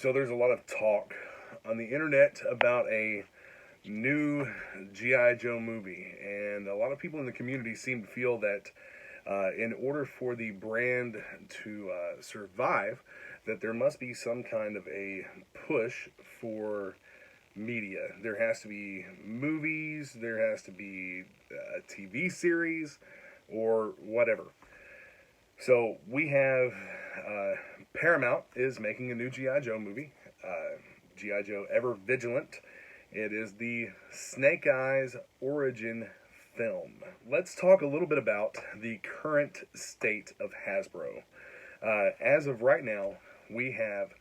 So there's a lot of talk on the internet about a new G.I. Joe movie, and a lot of people in the community seem to feel that in order for the brand to survive, that there must be some kind of a push for media. There has to be movies, there has to be a TV series, or whatever. So we have Paramount is making a new G.I. Joe movie, G.I. Joe Ever Vigilant. It is the Snake Eyes origin film. Let's talk a little bit about the current state of Hasbro. As of right now, we have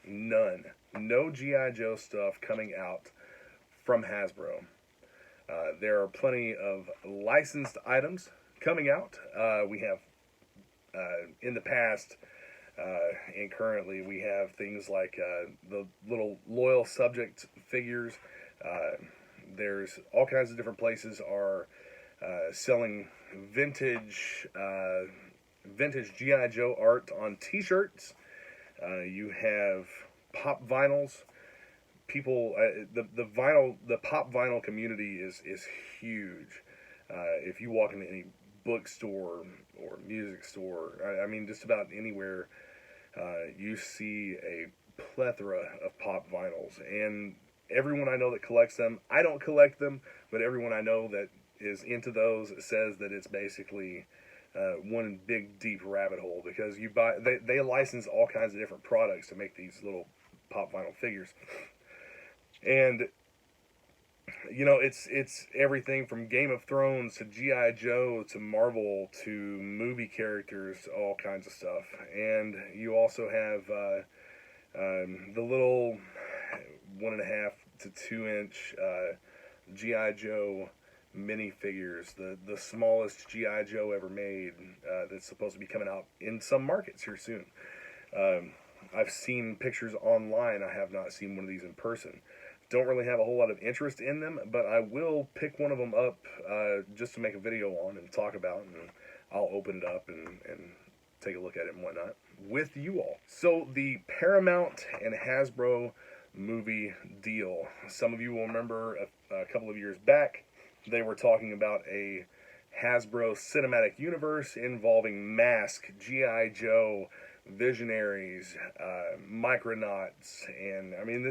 no G.I. Joe stuff coming out from Hasbro. There are plenty of licensed items coming out. We have, in the past, and currently, we have things like the little loyal subject figures. There's all kinds of different places are selling vintage G.I. Joe art on T-shirts. You have pop vinyls. People, the pop vinyl community is huge. If you walk into any bookstore or music store, I mean, just about anywhere, you see a plethora of pop vinyls. And everyone I know that collects them, I don't collect them, but everyone I know that is into those says that it's basically one big deep rabbit hole, because they license all kinds of different products to make these little pop vinyl figures. And you know, it's everything from Game of Thrones to G.I. Joe to Marvel to movie characters, all kinds of stuff. And you also have the little 1.5 to 2 inch G.I. Joe minifigures, the smallest G.I. Joe ever made, that's supposed to be coming out in some markets here soon. I've seen pictures online. I have not seen one of these in person. Don't really have a whole lot of interest in them, but I will pick one of them up just to make a video on and talk about, and I'll open it up and take a look at it and whatnot with you all. So the Paramount and Hasbro movie deal. Some of you will remember a couple of years back, they were talking about a Hasbro cinematic universe involving Mask, G.I. Joe, Visionaries, Micronauts, and I mean,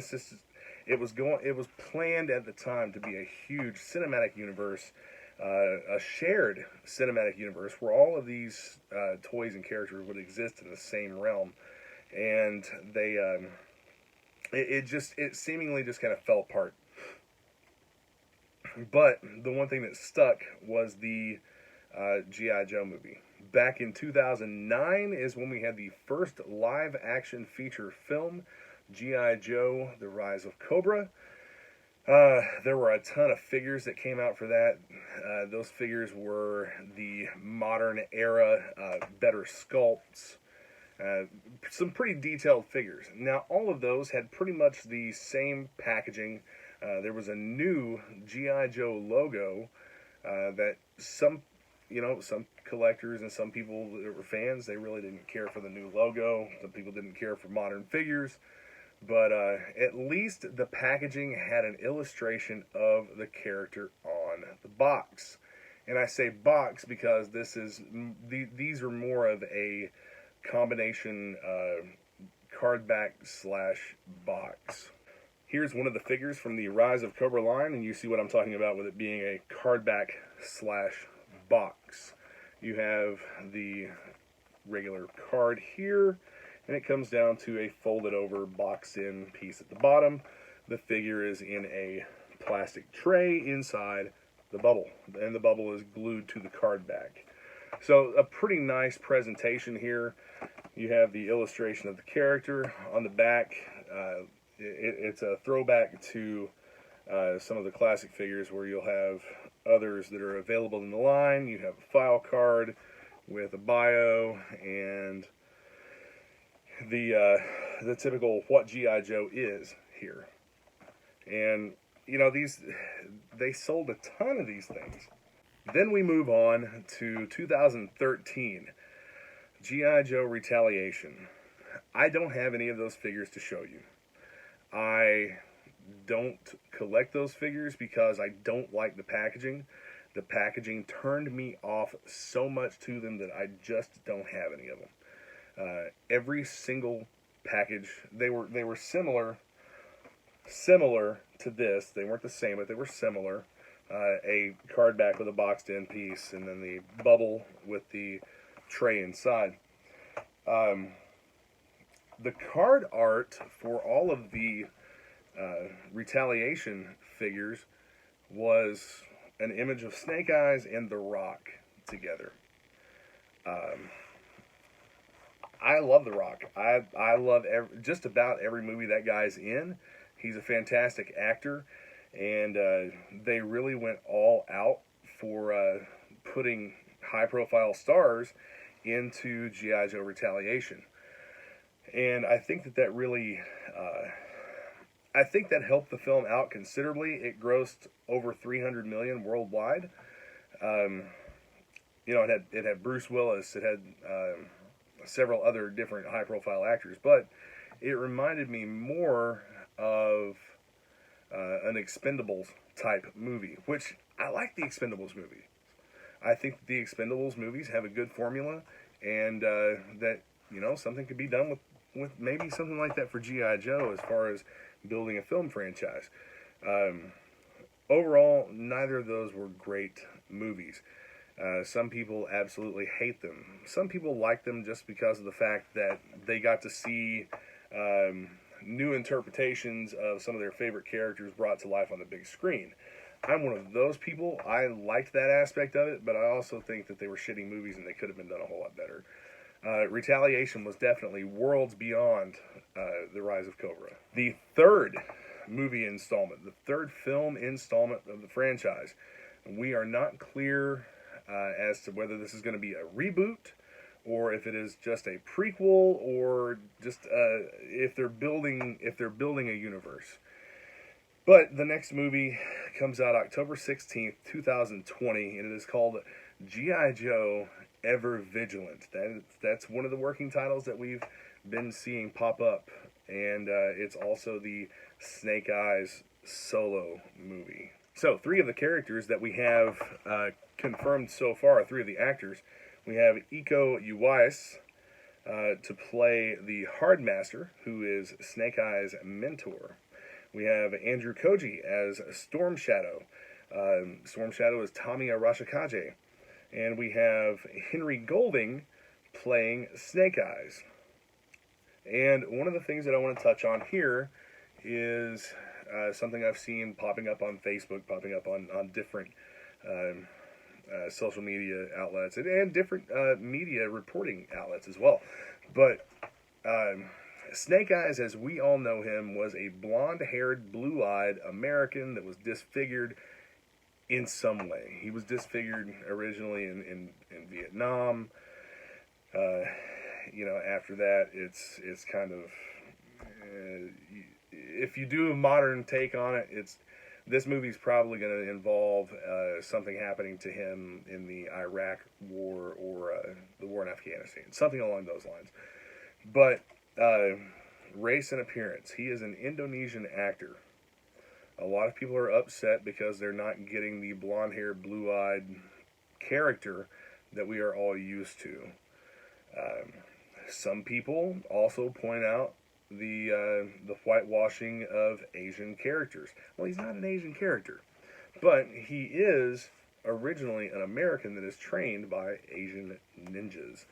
it was planned at the time to be a huge cinematic universe, a shared cinematic universe where all of these toys and characters would exist in the same realm, and it seemingly just kind of fell apart. But the one thing that stuck was the G.I. Joe movie. Back in 2009 is when we had the first live-action feature film, G.I. Joe, The Rise of Cobra. There were a ton of figures that came out for that. Those figures were the modern era, better sculpts, some pretty detailed figures. Now, all of those had pretty much the same packaging. There was a new G.I. Joe logo that some collectors and some people that were fans, they really didn't care for the new logo. Some people didn't care for modern figures. But at least the packaging had an illustration of the character on the box. And I say box because these are more of a combination cardback / box. Here's one of the figures from the Rise of Cobra line, and you see what I'm talking about with it being a cardback / box. You have the regular card here, and it comes down to a folded over box in piece at the bottom. The figure is in a plastic tray inside the bubble, and the bubble is glued to the card back. So a pretty nice presentation here. You have the illustration of the character on the back. It's a throwback to some of the classic figures where you'll have others that are available in the line. You have a file card with a bio and the typical what G.I. Joe is here. And you know, they sold a ton of these things. Then we move on to 2013, G.I. Joe Retaliation. I don't have any of those figures to show you. I don't collect those figures because I don't like the packaging. The packaging turned me off so much to them that I just don't have any of them. Every single package, they were similar to this. They weren't the same, but they were similar. A card back with a boxed in piece, and then the bubble with the tray inside. The card art for all of the Retaliation figures was an image of Snake Eyes and The Rock together. I love The Rock. I love just about every movie that guy's in. He's a fantastic actor, and they really went all out for putting high-profile stars into GIJoe Retaliation. And I think that really, I think that helped the film out considerably. It grossed over $300 million worldwide. It had Bruce Willis. It had several other different high-profile actors, but it reminded me more of an Expendables type movie, which I like the Expendables movie. I think the Expendables movies have a good formula, and that something could be done with maybe something like that for G.I. Joe as far as building a film franchise. Overall, neither of those were great movies. Some people absolutely hate them. Some people like them just because of the fact that they got to see new interpretations of some of their favorite characters brought to life on the big screen. I'm one of those people. I liked that aspect of it, but I also think that they were shitty movies and they could have been done a whole lot better. Retaliation was definitely worlds beyond The Rise of Cobra. The third movie installment, the third film installment of the franchise. We are not clear as to whether this is going to be a reboot or if it is just a prequel or just if they're building a universe. But the next movie comes out October 16th, 2020, and it is called G.I. Joe Ever Vigilant. That's one of the working titles that we've been seeing pop up, and it's also the Snake Eyes solo movie. So, three of the characters that we have confirmed so far, three of the actors, we have GIJoe to play the Hardmaster, who is Snake Eyes' mentor. We have Andrew Koji as Storm Shadow. Storm Shadow is Tommy Arashikage. And we have Henry Golding playing Snake Eyes. And one of the things that I want to touch on here is something I've seen popping up on Facebook, popping up on different social media outlets, and different media reporting outlets as well. But Snake Eyes, as we all know him, was a blonde-haired, blue-eyed American that was disfigured in some way. He was disfigured originally in Vietnam. After that, it's kind of if you do a modern take on it, this movie's probably going to involve something happening to him in the Iraq War or the war in Afghanistan, something along those lines. But race and appearance, he is an Indonesian actor. A lot of people are upset because they're not getting the blonde-haired, blue-eyed character that we are all used to. Some people also point out the whitewashing of Asian characters. Well, he's not an Asian character, but he is originally an American that is trained by Asian ninjas.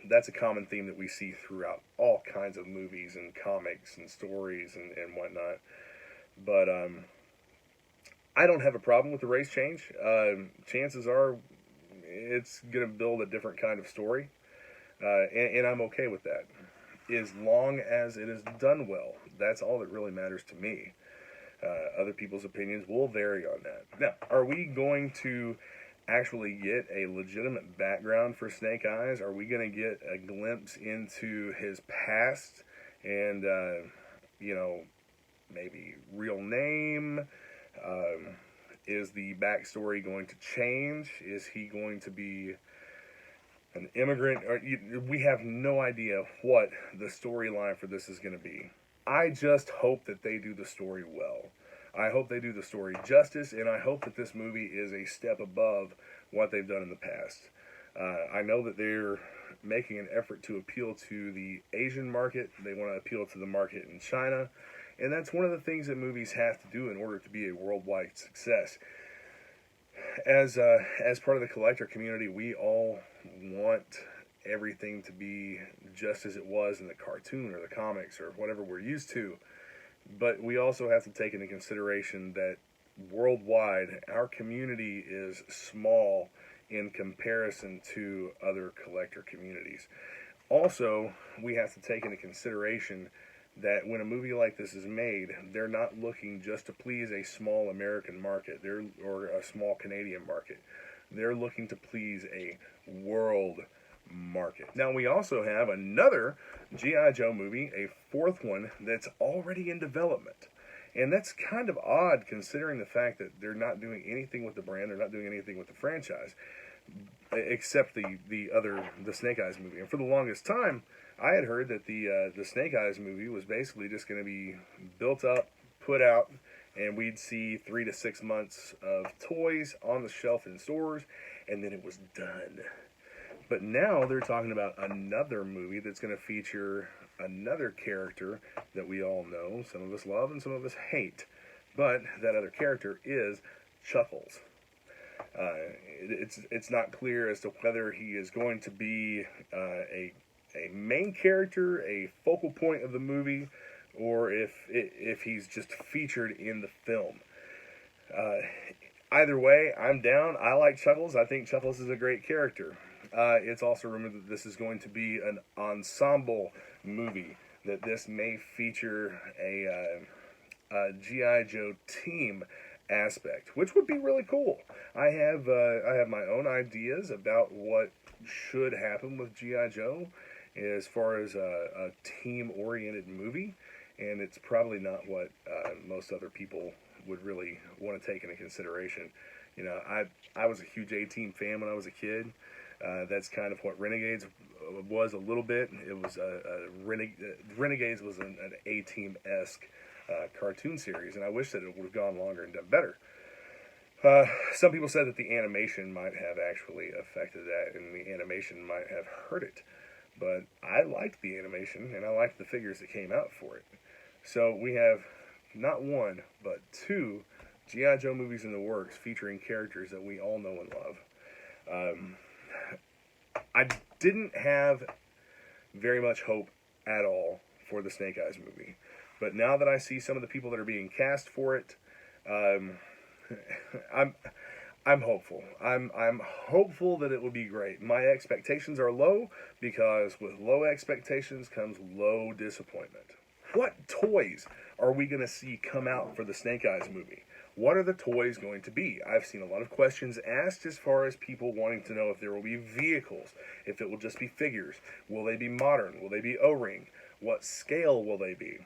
That's a common theme that we see throughout all kinds of movies and comics and stories and whatnot. But I don't have a problem with the race change. Chances are it's going to build a different kind of story, and I'm okay with that. As long as it is done well, that's all that really matters to me. Other people's opinions will vary on that. Now, are we going to actually get a legitimate background for Snake Eyes? Are we going to get a glimpse into his past and, maybe real name? Is the backstory going to change? Is he going to be an immigrant. We have no idea what the storyline for this is going to be. I just hope that they do the story well. I hope they do the story justice, and I hope that this movie is a step above what they've done in the past. I know that they're making an effort to appeal to the Asian market. They want to appeal to the market in China, and that's one of the things that movies have to do in order to be a worldwide success. As part of the collector community, we all want everything to be just as it was in the cartoon or the comics or whatever we're used to. But we also have to take into consideration that worldwide, our community is small in comparison to other collector communities. Also, we have to take into consideration that when a movie like this is made, they're not looking just to please a small American market or a small Canadian market. They're looking to please a world market. Now, we also have another G.I. Joe movie, a fourth one, that's already in development. And that's kind of odd considering the fact that they're not doing anything with the brand, they're not doing anything with the franchise, except the Snake Eyes movie. And for the longest time, I had heard that the Snake Eyes movie was basically just going to be built up, put out, and we'd see 3 to 6 months of toys on the shelf in stores, and then it was done. But now they're talking about another movie that's going to feature another character that we all know, some of us love and some of us hate. But that other character is Chuckles. It's not clear as to whether he is going to be a main character, a focal point of the movie, or if he's just featured in the film. Either way, I'm down. I like Chuckles. I think Chuckles is a great character. It's also rumored that this is going to be an ensemble movie, that this may feature a G.I. Joe team aspect, which would be really cool. I have my own ideas about what should happen with G.I. Joe as far as a team-oriented movie, and it's probably not what most other people would really want to take into consideration. You know, I was a huge A-Team fan when I was a kid. That's kind of what Renegades was a little bit. It was Renegades was an A-Team-esque cartoon series, and I wish that it would have gone longer and done better. Some people said that the animation might have actually affected that, and the animation might have hurt it. But I liked the animation, and I liked the figures that came out for it. So we have not one, but 2 G.I. Joe movies in the works featuring characters that we all know and love. I didn't have very much hope at all for the Snake Eyes movie. But now that I see some of the people that are being cast for it, I'm hopeful. I'm hopeful that it will be great. My expectations are low because with low expectations comes low disappointment. What toys are we going to see come out for the Snake Eyes movie? What are the toys going to be? I've seen a lot of questions asked as far as people wanting to know if there will be vehicles, if it will just be figures. Will they be modern? Will they be O-ring? What scale will they be?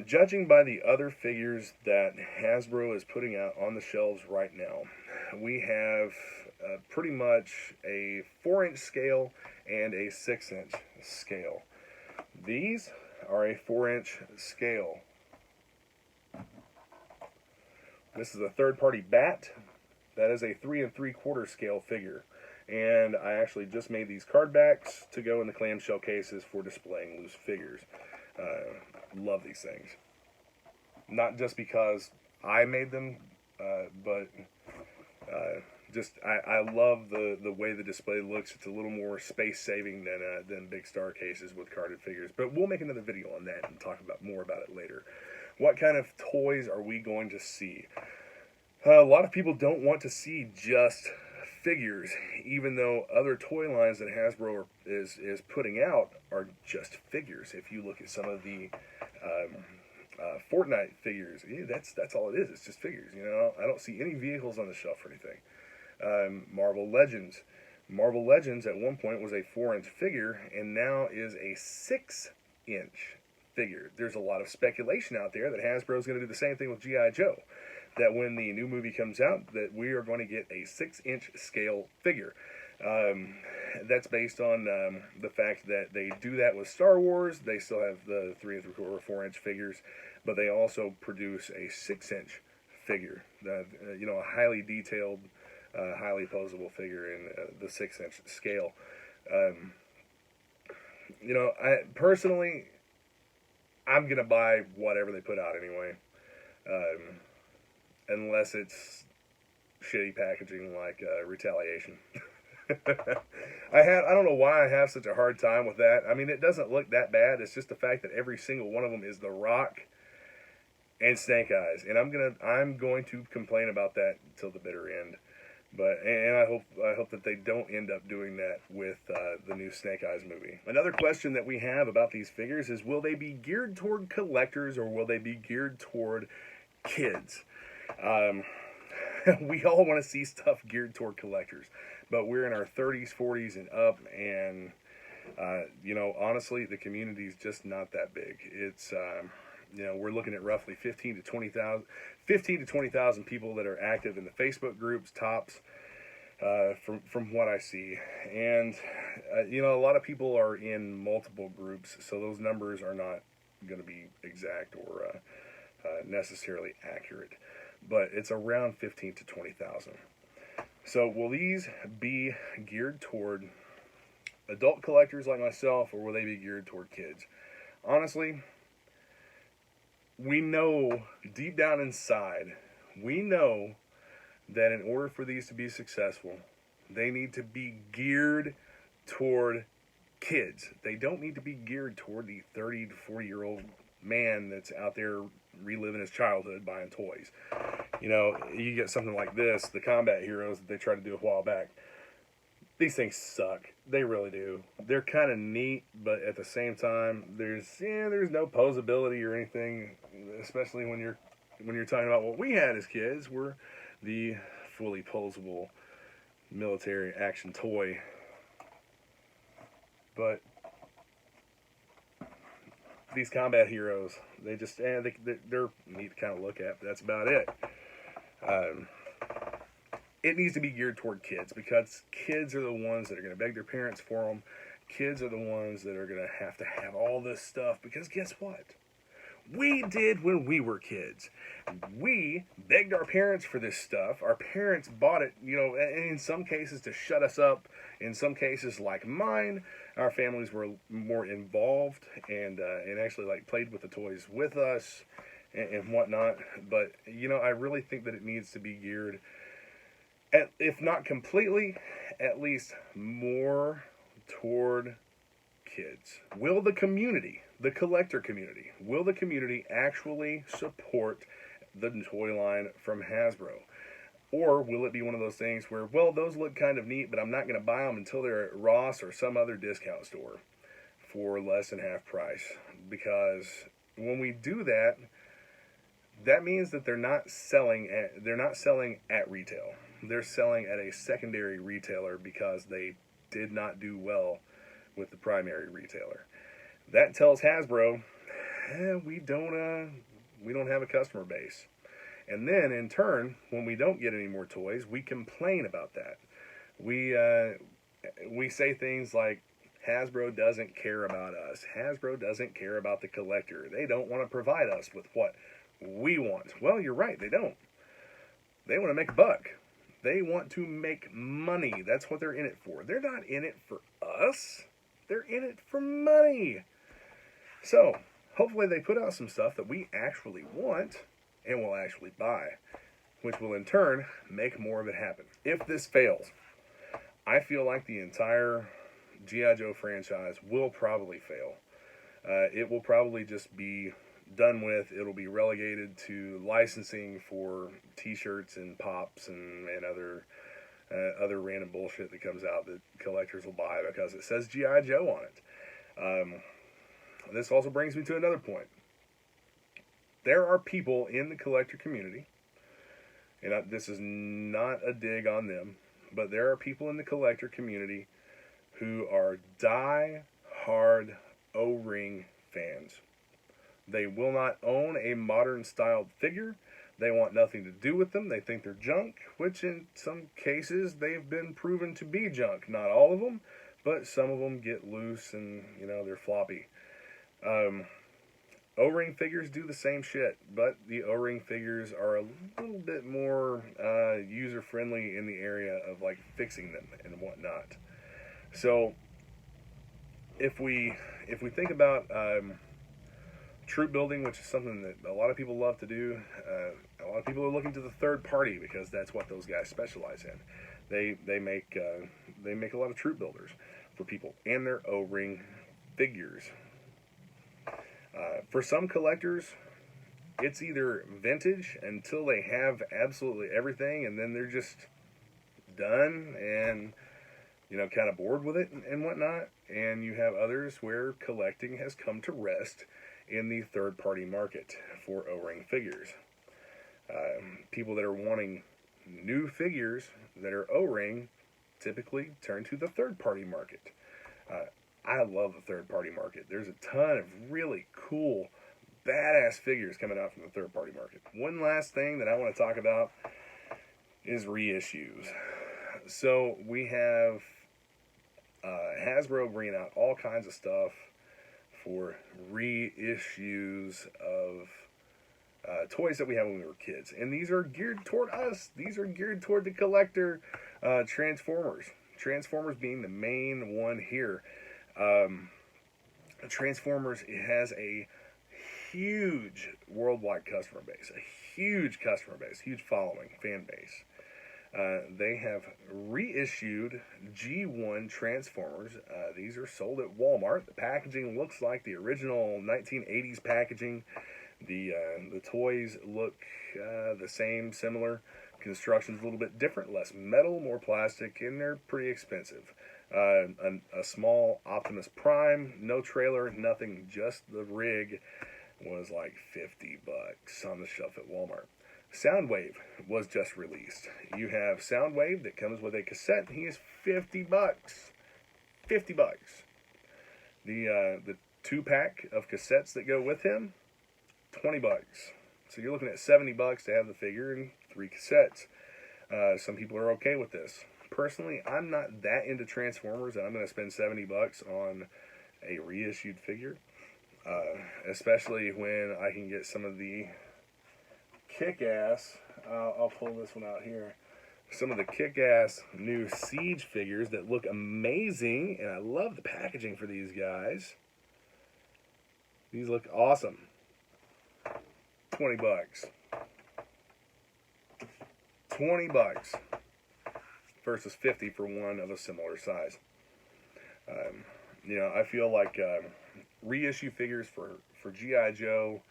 Judging by the other figures that Hasbro is putting out on the shelves right now, we have pretty much a 4-inch scale and a 6-inch scale. These are a 4-inch scale. This is a third-party bat. That is a 3 3/4 scale figure. And I actually just made these card backs to go in the clamshell cases for displaying loose figures. Love these things. Not just because I made them, but just I love the way the display looks. It's a little more space-saving than big star cases with carded figures. But we'll make another video on that and talk more about it later. What kind of toys are we going to see? A lot of people don't want to see just figures, even though other toy lines that Hasbro is putting out are just figures. If you look at some of the Fortnite figures, that's all it is. It's just figures. You know, I don't see any vehicles on the shelf or anything. Marvel Legends. Marvel Legends at one point was a 4-inch figure and now is a 6-inch figure. There's a lot of speculation out there that Hasbro is going to do the same thing with G.I. Joe. That when the new movie comes out, that we are going to get a 6-inch scale figure. That's based on the fact that they do that with Star Wars. They still have the 3 or 4 inch figures, but they also produce a 6-inch figure, a highly detailed, highly posable figure in the 6-inch scale. I personally, I'm gonna buy whatever they put out anyway, unless it's shitty packaging like Retaliation. I don't know why I have such a hard time with that. I mean, it doesn't look that bad. It's just the fact that every single one of them is The Rock and Snake Eyes, and I'm going to complain about that till the bitter end. But I hope that they don't end up doing that with the new Snake Eyes movie. Another question that we have about these figures is, will they be geared toward collectors or will they be geared toward kids? We all want to see stuff geared toward collectors, but we're in our 30s, 40s, and up, and honestly, the community is just not that big. It's we're looking at roughly 15 to 20,000 people that are active in the Facebook groups, tops, from what I see. And, a lot of people are in multiple groups, so those numbers are not going to be exact or necessarily accurate. But it's around 15 to 20,000. So will these be geared toward adult collectors like myself, or will they be geared toward kids? Honestly, we know deep down inside, we know that in order for these to be successful, they need to be geared toward kids. They don't need to be geared toward the 30 to 40-year-old man that's out there reliving his childhood buying toys. You get something like this, the Combat Heroes that they tried to do a while back. These things suck. They really do. They're kind of neat, but at the same time, there's no posability or anything, especially when you're talking about what we had as kids, were the fully posable military action toy. But these Combat Heroes, they're neat to kind of look at, but that's about it. It needs to be geared toward kids, because kids are the ones that are going to beg their parents for them. Kids are the ones that are going to have all this stuff, because guess what? We did when we were kids. We begged our parents for this stuff. Our parents bought it, in some cases to shut us up. In some cases, like mine, our families were more involved and actually played with the toys with us and whatnot. But, I really think that it needs to be geared, if not completely, at least more toward kids. Will the community, the collector community, will the community actually support the toy line from Hasbro? Or will it be one of those things where, well, those look kind of neat, but I'm not going to buy them until they're at Ross or some other discount store for less than half price? Because when we do that, that means that they're not selling at retail. They're selling at a secondary retailer because they did not do well with the primary retailer. That tells Hasbro, we don't have a customer base. And then in turn, when we don't get any more toys, we complain about that. We say things like, Hasbro doesn't care about us. Hasbro doesn't care about the collector. They don't want to provide us with what we want. Well, you're right, they don't. They want to make a buck. They want to make money. That's what they're in it for. They're not in it for us. They're in it for money. So, hopefully they put out some stuff that we actually want and will actually buy, which will in turn make more of it happen. If this fails, I feel like the entire GIJoe franchise will probably fail. It will probably just be done with. It'll be relegated to licensing for t-shirts and pops and other random bullshit that comes out that collectors will buy because it says GIJoe on it. This also brings me to another point. There are people in the collector community, and this is not a dig on them, but there are people in the collector community who are die-hard O-ring fans. They will not own a modern-styled figure. They want nothing to do with them. They think they're junk, which in some cases they've been proven to be junk. Not all of them, but some of them get loose and, they're floppy. O-ring figures do the same shit, but the O-ring figures are a little bit more user-friendly in the area of like fixing them and whatnot. So if we think about troop building, which is something that a lot of people love to do, a lot of people are looking to the third party because that's what those guys specialize in. They make a lot of troop builders for people and their O-ring figures. For some collectors, it's either vintage until they have absolutely everything, and then they're just done and kind of bored with it and whatnot. And you have others where collecting has come to rest in the third-party market for O-ring figures. People that are wanting new figures that are O-ring typically turn to the third-party market. I love the third-party market. There's a ton of really cool, badass figures coming out from the third-party market. One last thing that I want to talk about is reissues. So we have Hasbro bringing out all kinds of stuff for reissues of toys that we had when we were kids. And these are geared toward us. These are geared toward the collector. Transformers. Transformers being the main one here. Transformers has a huge worldwide customer base. A huge customer base. Huge following. Fan base. They have reissued G1 Transformers. These are sold at Walmart. The packaging looks like the original 1980s packaging. The toys look the same, similar. Construction's a little bit different, less metal, more plastic, and they're pretty expensive. A small Optimus Prime, no trailer, nothing, just the rig, was like $50 on the shelf at Walmart. Soundwave was just released. You have Soundwave that comes with a cassette, and he is $50. $50. The 2-pack of cassettes that go with him, $20. So you're looking at $70 to have the figure and 3 cassettes. Some people are okay with this. Personally, I'm not that into Transformers that I'm going to spend $70 on a reissued figure. Especially when I can get some of the kick-ass, I'll pull this one out here, some of the kick-ass new Siege figures that look amazing, and I love the packaging for these guys. These look awesome. $20. $20 versus $50 for one of a similar size. I feel like reissue figures for G.I. Joe,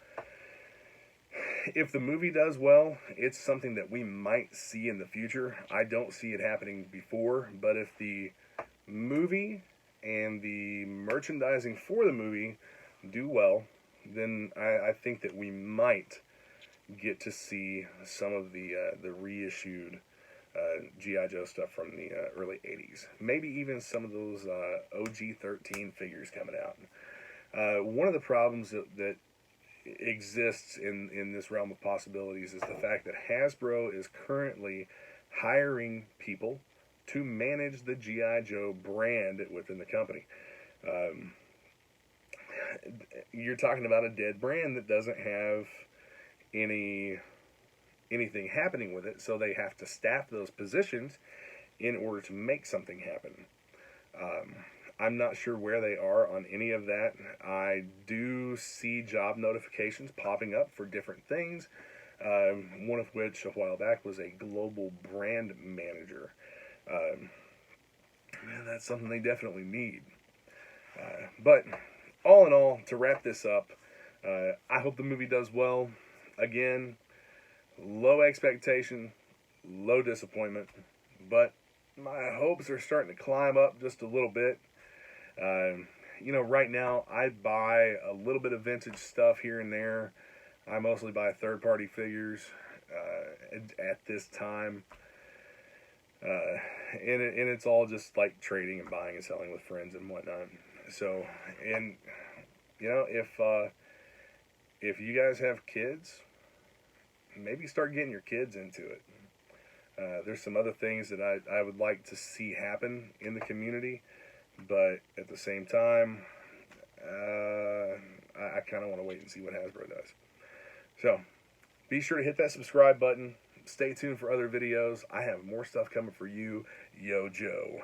if the movie does well, it's something that we might see in the future. I don't see it happening before, but if the movie and the merchandising for the movie do well, then I think that we might get to see some of the reissued G.I. Joe stuff from the early 80s. Maybe even some of those OG-13 figures coming out. One of the problems that exists in this realm of possibilities is the fact that Hasbro is currently hiring people to manage the G.I. Joe brand within the company. You're talking about a dead brand that doesn't have anything happening with it, so they have to staff those positions in order to make something happen. I'm not sure where they are on any of that. I do see job notifications popping up for different things, one of which a while back was a global brand manager. That's something they definitely need. But all in all, to wrap this up, I hope the movie does well. Again, low expectation, low disappointment, but my hopes are starting to climb up just a little bit. Right now I buy a little bit of vintage stuff here and there. I mostly buy third-party figures at this time, and it's all just like trading and buying and selling with friends and whatnot. So, and if you guys have kids, maybe start getting your kids into it. There's some other things that I would like to see happen in the community, but at the same time, I kind of want to wait and see what Hasbro does. So, be sure to hit that subscribe button. Stay tuned for other videos. I have more stuff coming for you, GIJoe.